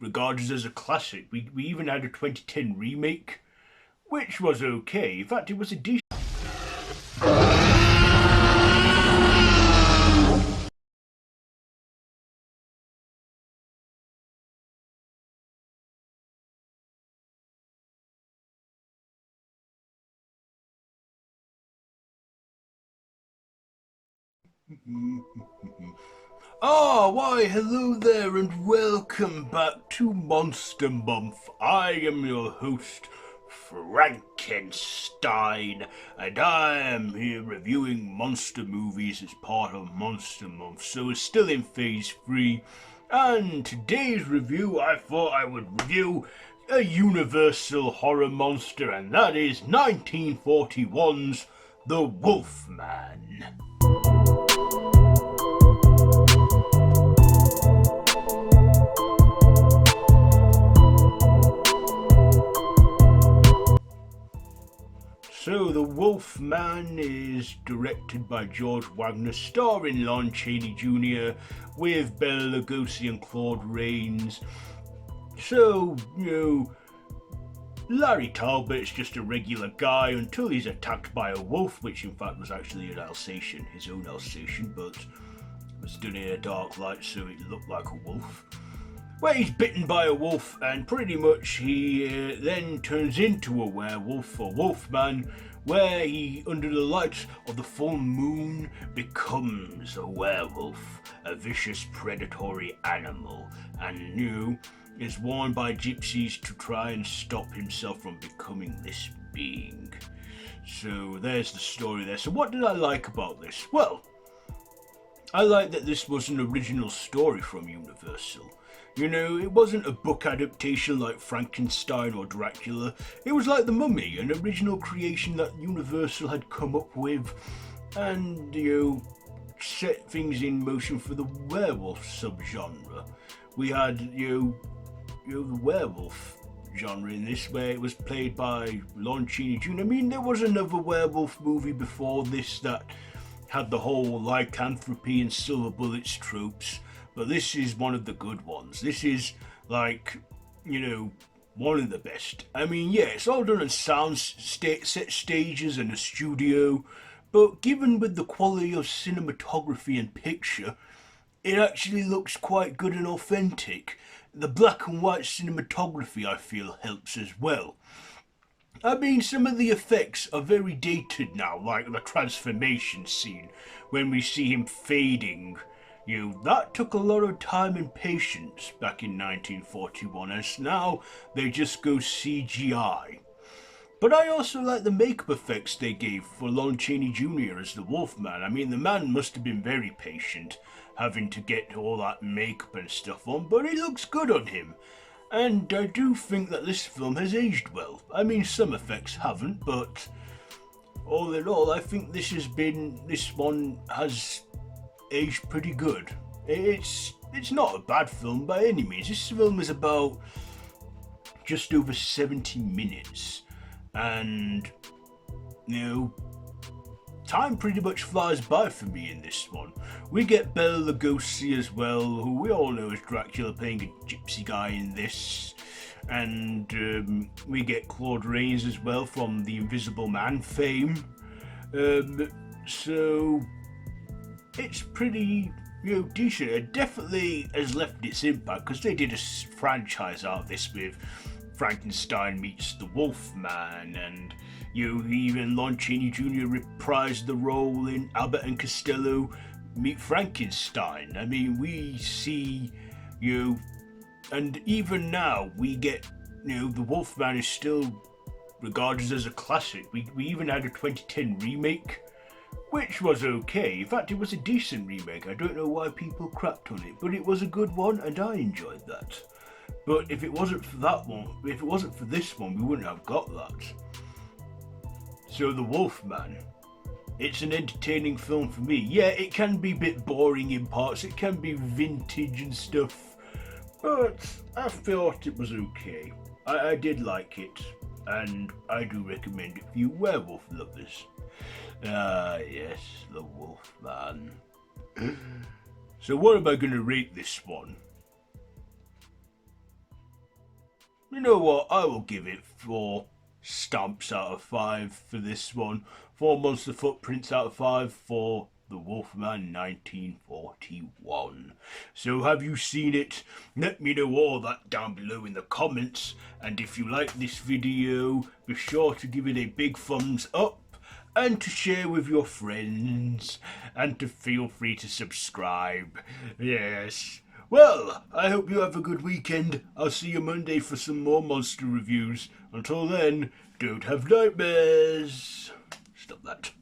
regarded as a classic. We even had a 2010 remake, which was okay. In fact, it was a decent. Ah, why, hello there, and welcome back to Monster Month. I am your host, Frankenstein, and I am here reviewing monster movies as part of Monster Month, so we're still in Phase 3. And today's review, I thought I would review a universal horror monster, and that is 1941's The Wolfman. So, The Wolfman is directed by George Wagner, starring Lon Chaney Jr., with Bela Lugosi and Claude Rains. So, Larry Talbot is just a regular guy until he's attacked by a wolf, which in fact was actually an Alsatian, his own Alsatian, but was done in a dark light so it looked like a wolf. Well, he's bitten by a wolf, and pretty much he then turns into a werewolf, or wolfman, where he, under the light of the full moon, becomes a werewolf, a vicious predatory animal, and is warned by gypsies to try and stop himself from becoming this being. So there's the story there. So what did I like about this? Well, I like that this was an original story from Universal. It wasn't a book adaptation like Frankenstein or Dracula. It was like The Mummy, an original creation that Universal had come up with and, set things in motion for the werewolf subgenre. We had, the werewolf genre in this, where it was played by Lon Chaney Jr. I mean, there was another werewolf movie before this that had the whole lycanthropy and silver bullets tropes, but this is one of the good ones. This is one of the best. I mean, yeah, it's all done on set stages and a studio, but given with the quality of cinematography and picture, it actually looks quite good and authentic. The black and white cinematography, I feel, helps as well. I mean, some of the effects are very dated now, like the transformation scene, when we see him fading. That took a lot of time and patience back in 1941, as now they just go CGI. But I also like the makeup effects they gave for Lon Chaney Jr. as the Wolfman. I mean, the man must have been very patient, having to get all that makeup and stuff on, but it looks good on him. And I do think that this film has aged well. I mean, some effects haven't, but all in all, I think this one has aged pretty good. It's not a bad film by any means. This film is about just over 70 minutes, and time pretty much flies by for me in this one. We get Bela Lugosi as well, who we all know as Dracula, playing a gypsy guy in this. And we get Claude Rains as well from the Invisible Man fame. So it's pretty decent. It definitely has left its impact, because they did a franchise out of this with Frankenstein meets the Wolfman, and even Lon Chaney Jr. reprised the role in Abbott and Costello Meet Frankenstein. I mean, we see and even now we get the Wolfman is still regarded as a classic. We even had a 2010 remake, which was okay. In fact, it was a decent remake. I don't know why people crapped on it, but it was a good one, and I enjoyed that. But if it wasn't for this one, we wouldn't have got that. So The Wolfman, it's an entertaining film for me. Yeah, it can be a bit boring in parts, it can be vintage and stuff, but I thought it was okay. I did like it, and I do recommend it for you werewolf lovers. Yes, The Wolfman. So what am I going to rate this one? You know what? I will give it 4 stamps out of 5 for this one. 4 monster footprints out of 5 for The Wolfman 1941. So have you seen it? Let me know all that down below in the comments. And if you like this video, be sure to give it a big thumbs up and to share with your friends and to feel free to subscribe. Yes. Well, I hope you have a good weekend. I'll see you Monday for some more monster reviews. Until then, don't have nightmares. Stop that.